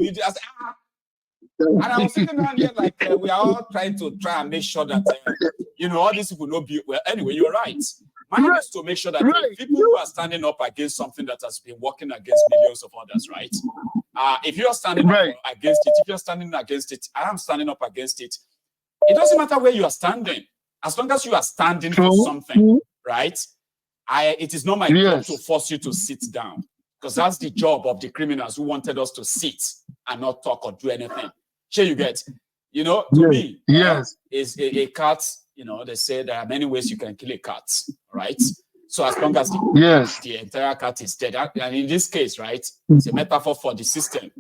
video. I said, and I was sitting down here like we are all trying to try and make sure that all these people know. Well, anyway, you're right. Mine is to make sure that people who are standing up against something that has been working against millions of others, right? If you're standing up against it, if you're standing against it, I am standing up against it. It doesn't matter where you are standing, as long as you are standing for something, right? It is not my job to force you to sit down, because that's the job of the criminals who wanted us to sit and not talk or do anything. Sure, you get, to me, is a cat. They say there are many ways you can kill a cat, right? So as long as the entire cat is dead, and in this case, right, it's a metaphor for the system,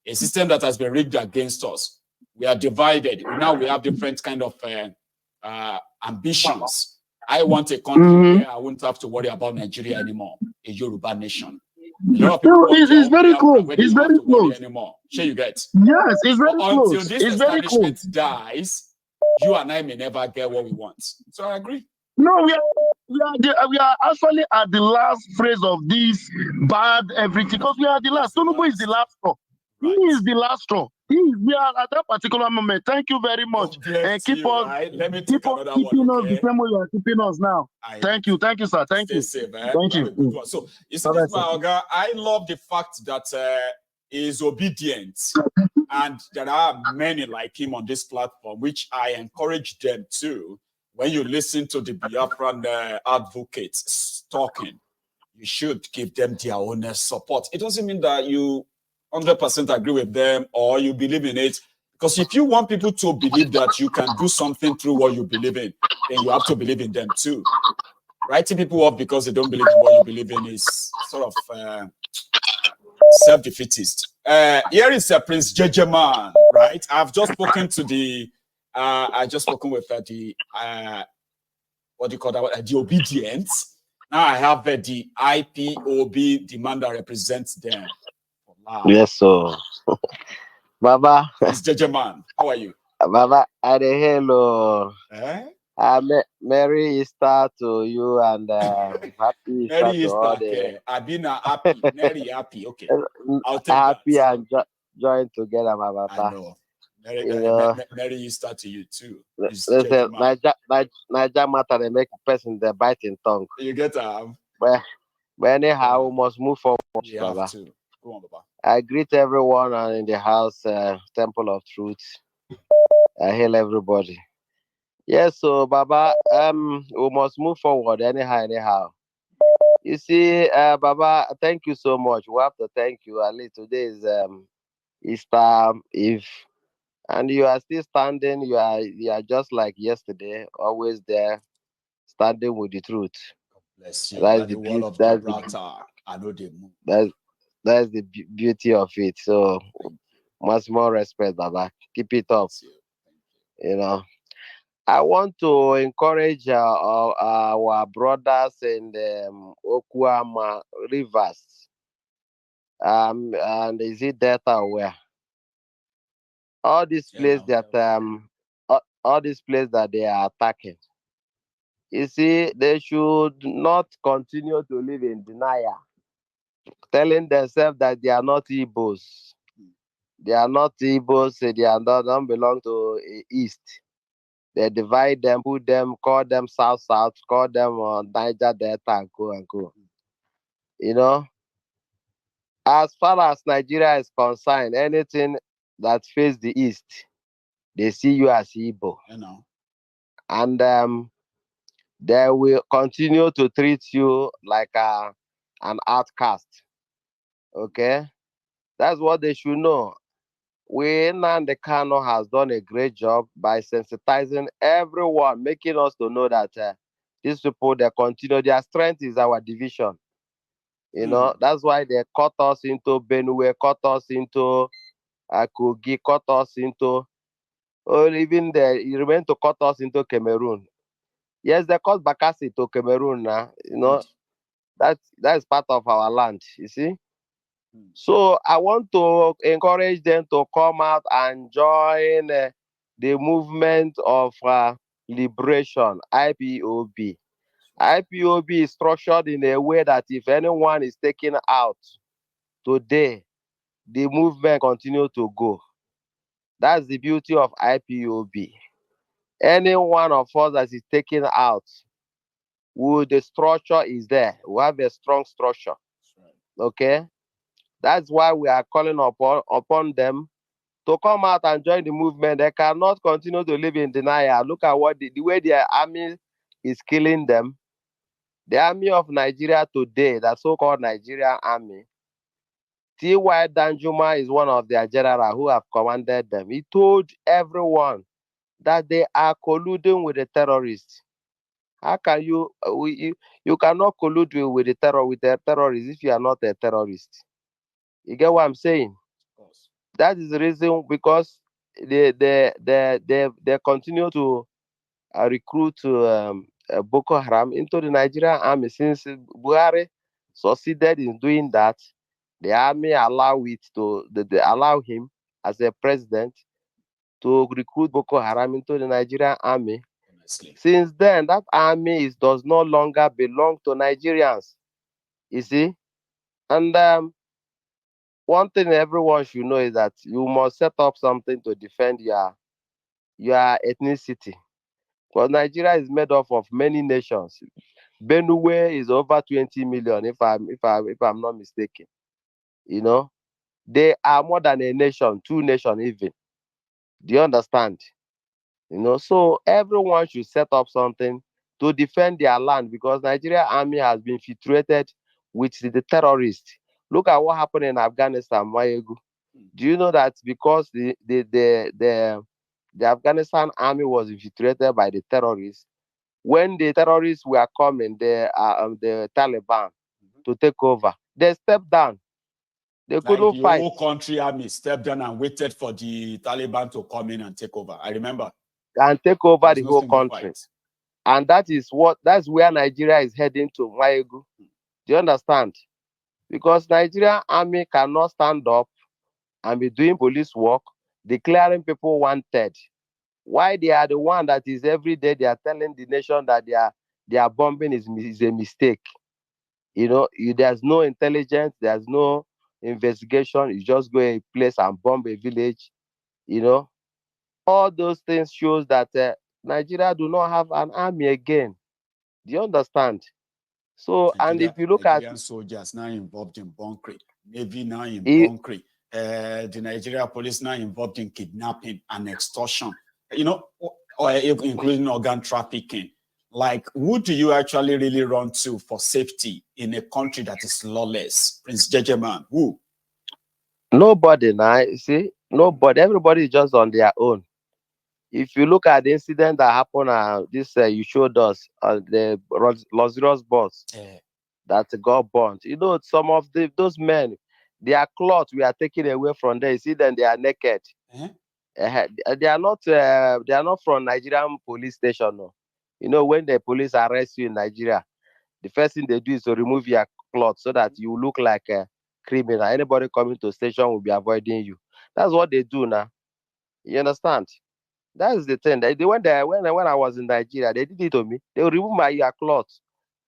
a system that has been rigged against us. We are divided. Now we have different kind of ambitions. I want a country where I won't have to worry about Nigeria anymore, a Yoruba nation. A lot of people it's very close. It's very close. Anymore. Sure, you get. Yes, it's very close. Until this establishment dies, you and I may never get what we want. So I agree. No, we are actually at the last phrase of this bad everything, because we are the last. Tinubu is the last straw. He is the last straw. We are at that particular moment. Thank you very much. And keep on, Let me keep on keeping us the same way you are keeping us now. Thank you, sir. Thank you. Safe, thank you. So you see, I love the fact that he is obedient, and there are many like him on this platform, which I encourage them to. When you listen to the Biafran advocates talking, you should give them their honest support. It doesn't mean that you 100% agree with them or you believe in it. Because if you want people to believe that you can do something through what you believe in, then you have to believe in them too. Writing people off because they don't believe in what you believe in is sort of self-defeatist. Here is Prince Jejeman, right? I've just spoken to the, with the, what do you call that? The obedience. Now I have the IPOB demand that represents them. Wow. Yes, so Baba. It's Jejeman. How are you? Baba, hello. Merry Easter to you and happy Easter Merry to all the... Abina happy, Merry happy. Okay. I'll take happy that. And join together, my Baba. I know. Merry Easter to you too. Listen, Naija matter, they make a person they bite in tongue. You get but anyhow, we must move forward, Baba. Have to. Go on, Baba. I greet everyone in the house, Temple of Truth. I hail everybody. Yes, so Baba, we must move forward anyhow. You see, Baba, thank you so much. We have to thank you. At least today is Easter Eve, and you are still standing. You are just like yesterday, always there, standing with the truth. God bless you. That's the wall of Gibraltar. I know they move. That's the beauty of it. So much more respect, Baba. Keep it up. You know, I want to encourage our brothers in the Okuama rivers. And is it Delta or where? All these places all these places that they are attacking. You see, they should not continue to live in denial, telling themselves that they are not Igbos. They are not Igbos, don't belong to East. They divide them, put them, call them South, call them Niger Delta, and go. You know, as far as Nigeria is concerned, anything that faces the East, they see you as Igbo. You know. And they will continue to treat you like an outcast. Okay? That's what they should know. Nnamdi Kanu has done a great job by sensitizing everyone, making us to know that these people, they continue. Their strength is our division. You know, that's why they cut us into Benue, cut us into Kogi, cut us into, or even they remain to cut us into Cameroon. Yes, they cut Bakassi to Cameroon now. You know, that's part of our land, you see. So I want to encourage them to come out and join the movement of liberation, IPOB. IPOB is structured in a way that if anyone is taken out today, the movement continue to go. That's the beauty of IPOB. Any one of us that is taken out, the structure is there. We have a strong structure. Okay? That's why we are calling upon them to come out and join the movement. They cannot continue to live in denial. Look at what the way their army is killing them. The army of Nigeria today, the so-called Nigerian army, T.Y. Danjuma is one of their generals who have commanded them. He told everyone that they are colluding with the terrorists. How can you cannot collude with the terrorists if you are not a terrorist? You get what I'm saying? That is the reason, because they continue to recruit Boko Haram into the Nigerian army. Since Buhari succeeded in doing that, the army they allow him as a president to recruit Boko Haram into the Nigerian army. Honestly. Since then, that army does no longer belong to Nigerians. You see? And one thing everyone should know is that you must set up something to defend your ethnicity. Because Nigeria is made up of many nations. Benue is over 20 million, if I'm not mistaken. You know, they are more than a nation, two nations even. Do you understand? You know, so everyone should set up something to defend their land, because Nigeria army has been infiltrated with the terrorists. Look at what happened in Afghanistan, Mayegu. Do you know that because the Afghanistan army was infiltrated by the terrorists, when the terrorists were coming, the Taliban to take over, they stepped down. They couldn't the fight. whole country army stepped down and waited for the Taliban to come in and take over. I remember. And take over the whole country. And that's where Nigeria is heading to, Mayegu. Do you understand? Because Nigerian army cannot stand up and be doing police work, declaring people wanted. Why they are the one that is every day they are telling the nation that their bombing is a mistake. You know, there's no intelligence, there's no investigation. You just go a place and bomb a village. You know, all those things shows that Nigeria do not have an army again. Do you understand? So, and if you look Nigerian soldiers now involved in bunkering, Navy now in bunkering, the Nigeria police now involved in kidnapping and extortion, you know, or including organ trafficking. Like, who do you actually really run to for safety in a country that is lawless? Prince Jejeman, who? Nobody now, see? Nobody. Everybody is just on their own. If you look at the incident that happened, you showed us the luxurious bus that got burnt. You know, some of those men, their clothes we are taken away from them. You see them, they are naked. They are not from Nigerian police station. No. You know, when the police arrest you in Nigeria, the first thing they do is to remove your clothes so that you look like a criminal. Anybody coming to station will be avoiding you. That's what they do now. You understand? That is the thing. When I was in Nigeria, they did it to me. They will remove your clothes.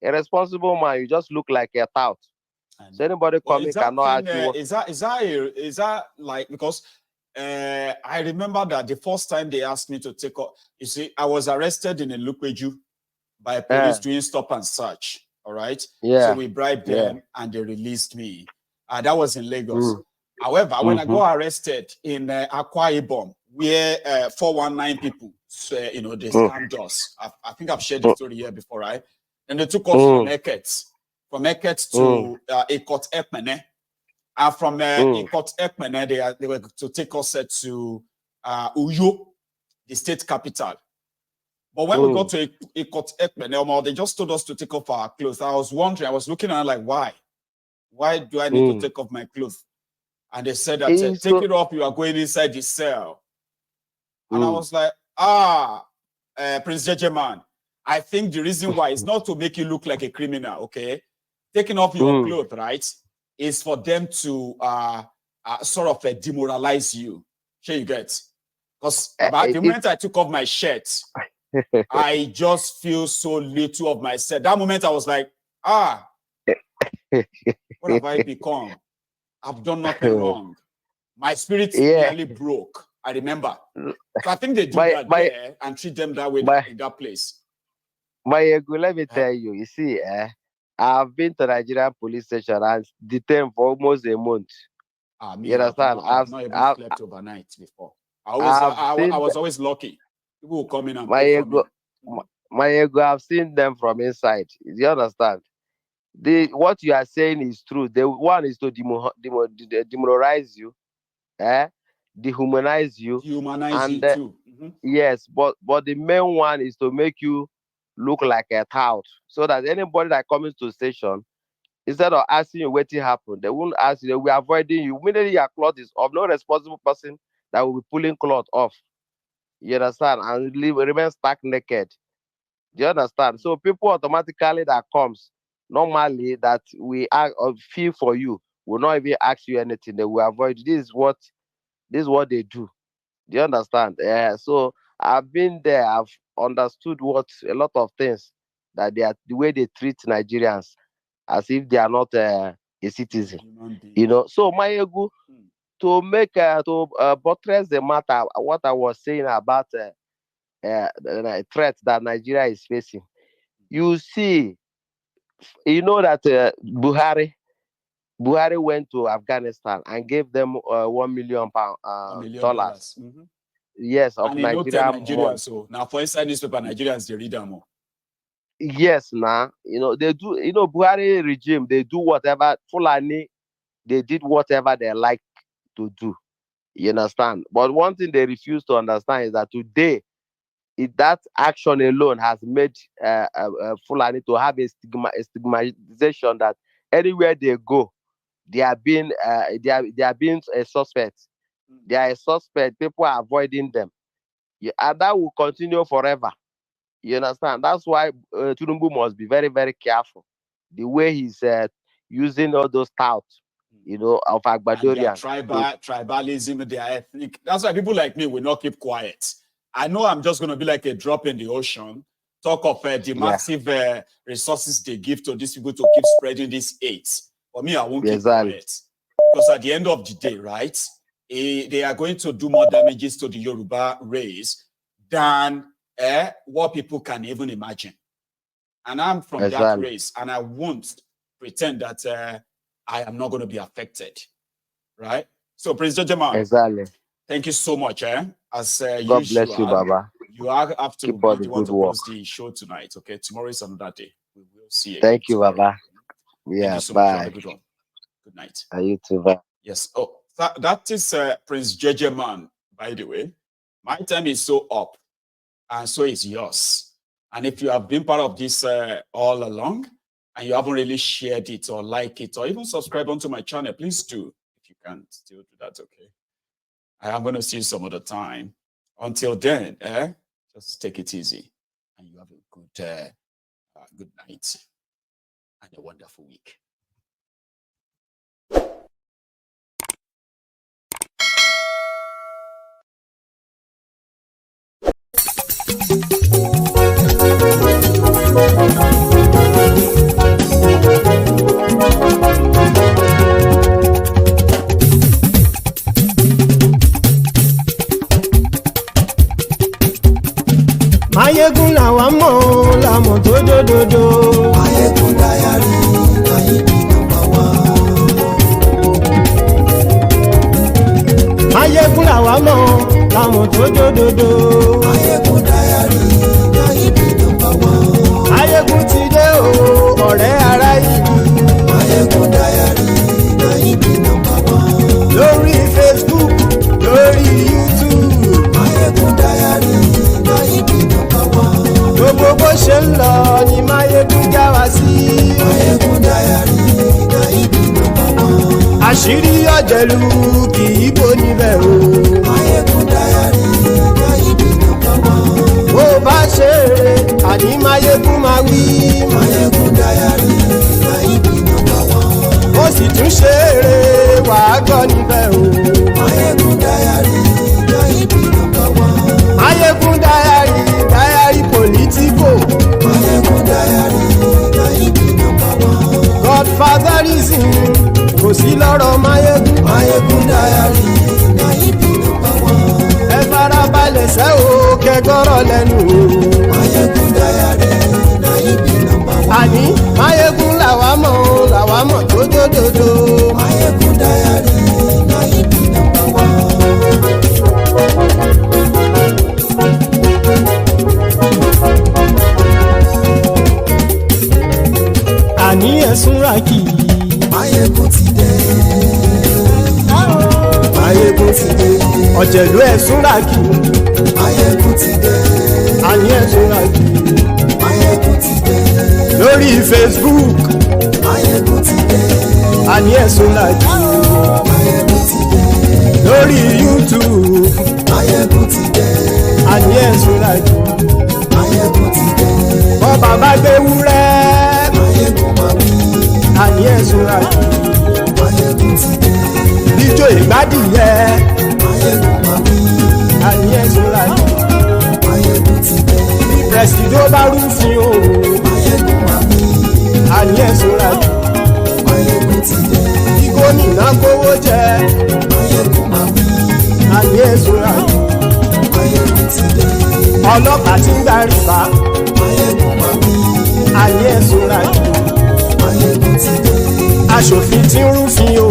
A responsible man, you just look like a tout. So anybody coming cannot ask you. Is that like, because I remember that the first time they asked me to take off, you see, I was arrested in a Lupeju by police doing stop and search. All right. Yeah. So we bribed them and they released me. That was in Lagos. However, when I got arrested in Akwa Ibom, where 419 people, they scammed us. I think I've shared the story here before, right? And they took us from Eket to Ikot Ekmene. And from Ikot Ekmene, they were to take us to Uyo, the state capital. But when we got to Ikot Ekmene, they just told us to take off our clothes. I was wondering, I was looking at it like, why? Why do I need to take off my clothes? And they said that, take it off, you are going inside the cell. And I was like, Prince Jejeman, I think the reason why is not to make you look like a criminal, okay? Taking off your clothes, right, is for them to sort of demoralize you. Sure you get? Because the moment I took off my shirt, I just feel so little of myself. That moment I was like, what have I become? I've done nothing wrong. My spirit nearly broke. I remember. So I think they do that there and treat them that way in that place. Let me tell you. You see, I've been to Nigerian police station and detained for almost a month. You understand? I've not even slept overnight before. I was always lucky. People will come in and pay for me. My ego, I've seen them from inside. You understand? What you are saying is true. The one is to demoralize you, dehumanize you, you too. Yes, but the main one is to make you look like a tout, so that anybody that comes to the station, instead of asking you what happened, they won't ask you. We are avoiding you. Immediately your cloth is off. No responsible person that will be pulling cloth off. You understand? And remain stark naked. Do you understand? So people automatically that comes normally that we feel for you will not even ask you anything. They will avoid. This is what they do. Do you understand? So I've been there. I've understood a lot of things that the way they treat Nigerians as if they are not a citizen. So my ego to make buttress the matter. What I was saying about the threat that Nigeria is facing. You see, you know that Buhari went to Afghanistan and gave them $1 million dollars. Mm-hmm. Yes, of Nigeria. So now for inside newspaper, Nigerians they read them more. Yes, they do. Buhari regime, they do whatever. Fulani, they did whatever they like to do. You understand? But one thing they refuse to understand is that today, that action alone has made Fulani to have a stigmatization that anywhere they go, they are being a suspect. They are a suspect. People are avoiding them, and that will continue forever. You understand? That's why Tinubu must be very, very careful. The way he's using all those touts, of Agbadorian. Tribalism, they are ethnic. That's why people like me will not keep quiet. I know I'm just going to be like a drop in the ocean. Talk of the massive resources they give to these people to keep spreading these hate. For me, I won't keep quiet. Because at the end of the day, right, they are going to do more damages to the Yoruba race than what people can even imagine. And I'm from that race, and I won't pretend that I am not going to be affected. Right? So, Prince Judgeman, thank you so much. As God usual, bless you, Baba. You have to be the one to post the show tonight. Okay, tomorrow is another day. We will see you. Thank you, Baba. Yeah, thank you so bye. much. Have a good one. Good night. You too, bye. Yes. Oh, that is Prince Judgeman, by the way. My time is so up, and so is yours. And if you have been part of this all along, and you haven't really shared it or like it or even subscribe onto my channel, please do. If you can still do that, okay. I am going to see you some other time. Until then, just take it easy, and you have a good night and a wonderful week. Ayégún làwa mọ̀ làmọ̀ tó dòdòdò. Ayégún Diary Ayébi #1. Ayégún làwa mọ̀ làmọ̀ tó dòdòdò. Ayégún Diary Ayébi #1. Ayégún ti dé o ọ̀rẹ́ ará ìlú. Ayégún Diary Ayébi #1. Lórí Facebook, lórí YouTube. Ayégún Diary Ayébi #1. Gbogbo bó ṣe ń lọ ni Máyégún já wa sí. Ayégún Diary Ayébi #1. Àṣírí ọ̀jẹ̀lú kì í bò níbẹ̀ o. Ayégún Diary Ayébi #1. Bó bá ṣe eré àní Máyégún máa wí. Ayégún Diary Ayébi #1. Ó sì tún ṣe eré wàá gbọ́ níbẹ̀ o. Ayégún Diary Ayébi #1. Ayégún Diary politico. Ayégún Diary Ayébi #1. Godfatherism kò sí lọ́rọ̀ Máyégún. Ayégún Diary gbọ́rọ̀ lẹ́nu o. Mayegun Diary na ibi number one. Àní Mayegun làwa mọ̀ tó dòdòdò. Mayegun Diary na ibi number one. Àní ẹ̀sùn ràkì. Mayegun ti dé. Mayegun ti dé. Ọ̀jẹ̀lú ẹ̀sùn ràkì. Mayegun ti dé. Àní ẹ̀sùn ràkì. Mayegun ti dé. Lórí Facebook. Mayegun ti dé. Àní ẹ̀sùn ràkì. Mayegun ti dé. Lórí YouTube. Mayegun ti dé. Àní ẹ̀sùn ràkì. Mayegun ti dé. Bọ́ bàbá gbé wúrẹ́. Mayegun máa wí. Àní ẹ̀sùn ràkì. Mayegun ti dé. Ijó ìgbádìyẹ. Mayegun máa wí. Àní ẹ̀sùn ràkì. Mayegun ti dé. Presido bá rúfin o. Mayegun máa wí. Àní ẹ̀sùn ràkì. Mayegun ti dé. Bí gómìnà kówó jẹ. Mayegun máa wí. Àní ẹ̀sùn ràkì. Mayegun ti dé. Ọlọ́pàá tí ń gba rìbá. Mayegun máa wí. Àní ẹ̀sùn ràkì. Mayegun ti dé. Aṣòfin tí ń rúfin o.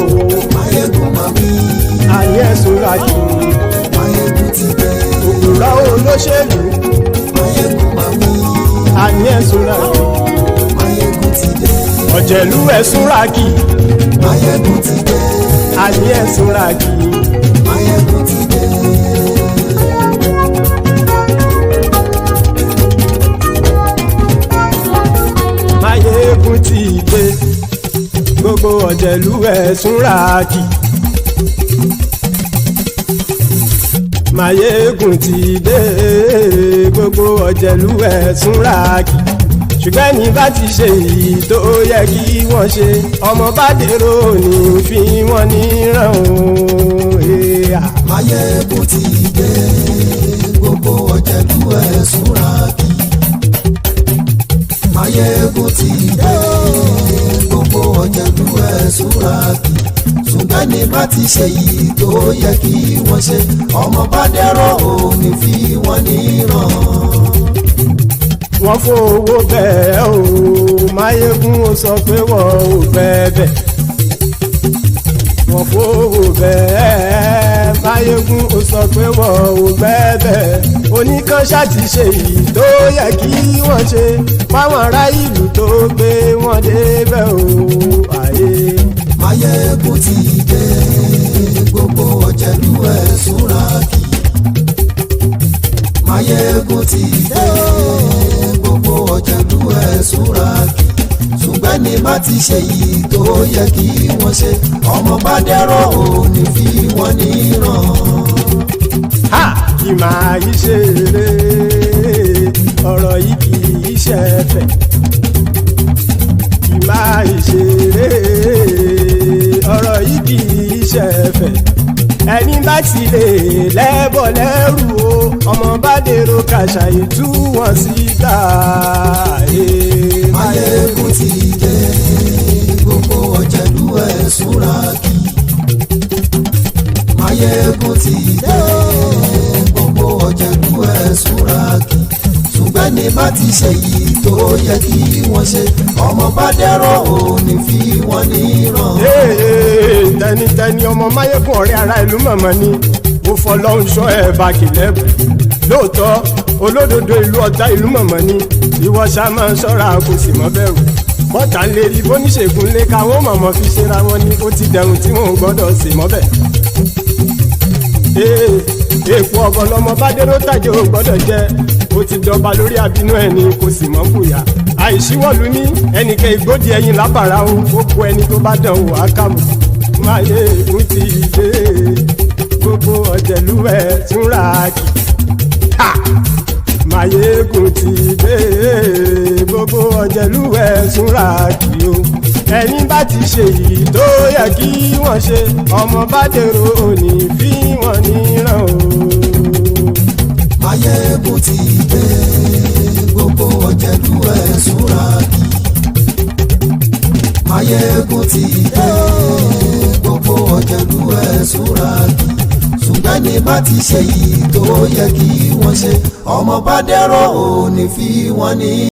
Mayegun máa wí. Àní ẹ̀sùn ràkì. Mayegun ti dé. Òpùrọ́ olóṣèlú. Mayegun máa wí. Àní ẹ̀sùn ràkì. Mayegun ti dé. Ọ̀jẹ̀lú ẹ̀sùn ràkì. Mayegun ti dé. Àní ẹ̀sùn ràkì. Mayegun ti dé. Mayegun ti dé. Gbogbo ọ̀jẹ̀lú ẹ̀sùn ràkì. Mayegun ti dé. Gbogbo ọ̀jẹ̀lú ẹ̀sùn ràkì. Ṣùgbọ́n ní bá ti ṣe èyí tó yẹ kí wọ́n ṣe, ọmọ bá dèrò ní fi wọ́n níran o. Mayegun ti dé. Gbogbo ọ̀jẹ̀lú ẹ̀sùn ràkì. Mayegun ti dé. Gbogbo ọ̀jẹ̀lú ẹ̀sùn ràkì. Ṣùgbọ́n ní bá ti ṣe èyí tó yẹ kí wọ́n ṣe, ọmọ bá dẹ̀rọ̀ ò ní fi wọ́n níran. Wọ́n fowó bẹ́ẹ̀ o, Mayegun ó sọ pé wọ́n ò bẹ́ẹ̀. Wọ́n fowó bẹ́ẹ̀, Mayegun ó sọ pé wọ́n ò bẹ́ẹ̀. Oníkan ṣáàtì ṣe èyí tó yẹ kí wọ́n ṣe, fáwọn ará ìlú tó gbé wọn débẹ̀ o. Ayé. Mayegun ti dé. Gbogbo ọ̀jẹ̀lú ẹ̀sùn ràkì. Mayegun ti dé. Gbogbo ọ̀jẹ̀lú ẹ̀sùn ràkì. Ṣùgbọ́n ní bá ti ṣe yìí tó yẹ kí wọ́n ṣe, ọmọ bá dẹ̀rọ̀ ò ní fi wọ́n níran. Ha! Kì máa yí ṣeré, ọ̀rọ̀ yìí kì í ṣẹ̀fẹ̀. Kì máa yí ṣeré, ọ̀rọ̀ yìí kì í ṣẹ̀fẹ̀. Ẹni bá ti lè lẹ́bọ̀ lẹ́rù o, ọmọ bá dèrò kàṣàyè tú wọn síta. Mayegun ti dé. Gbogbo ọ̀jẹ̀lú ẹ̀sùn ràkì. Mayegun ti dé. Gbogbo ọ̀jẹ̀lú ẹ̀sùn ràkì. Ṣùgbọ́n ní bá ti ṣe yìí tó yẹ kí wọ́n ṣe, ọmọ bá dẹ̀rọ̀ ò ní fi wọ́n níran. Tẹnitẹni ọmọ Mayegun ọ̀rẹ́ ara ìlú mọ̀mọ́ ni mo fọlọ́hún ṣọ́ ẹ̀ bá kìlẹ́bù. Lóòótọ́ olódodo ìlú ọ̀tá ìlú mọ̀mọ́ ni ìwọ ṣá máa ń ṣọ́ra kò sì mọ́ bẹ̀rù. Bọ́tà ń lérí bóníṣègùn lé káwọn mọ̀mọ́ fi ṣera wọn ni ó ti dẹrùn tí wọn ò gbọ́dọ̀ sì mọ́ bẹ̀. Èèpo ọ̀bọ̀lọmọ bá dérò tàjẹ́ ò gbọ́dọ̀ jẹ́, ó ti dọba lórí àbínú ẹni kò sì mọ́ fòyà. Àìsíwọ́lu ní ẹnìkẹ́ ìgbódì ẹyin lábàrá o, ó kó ẹni tó bá dán o àkàmù. Mayegun ti dé. Gbogbo ọ̀jẹ̀lú ẹ̀sùn ràkì. Mayegun ti dé. Gbogbo ọ̀jẹ̀lú ẹ̀sùn ràkì o. Ẹni bá ti ṣe yìí tó yẹ kí wọ́n ṣe, ọmọ bá dèrò òní fi wọ́n níran o. Mayegun ti dé. Gbogbo ọ̀jẹ̀lú ẹ̀sùn ràkì. Mayegun ti dé. Gbogbo ọ̀jẹ̀lú ẹ̀sùn ràkì. ṣùgbọ́n ní bá ti ṣe yìí tó yẹ kí wọ́n ṣe ọmọ bá dẹ́rọ̀ ò ní fi wọ́n ní.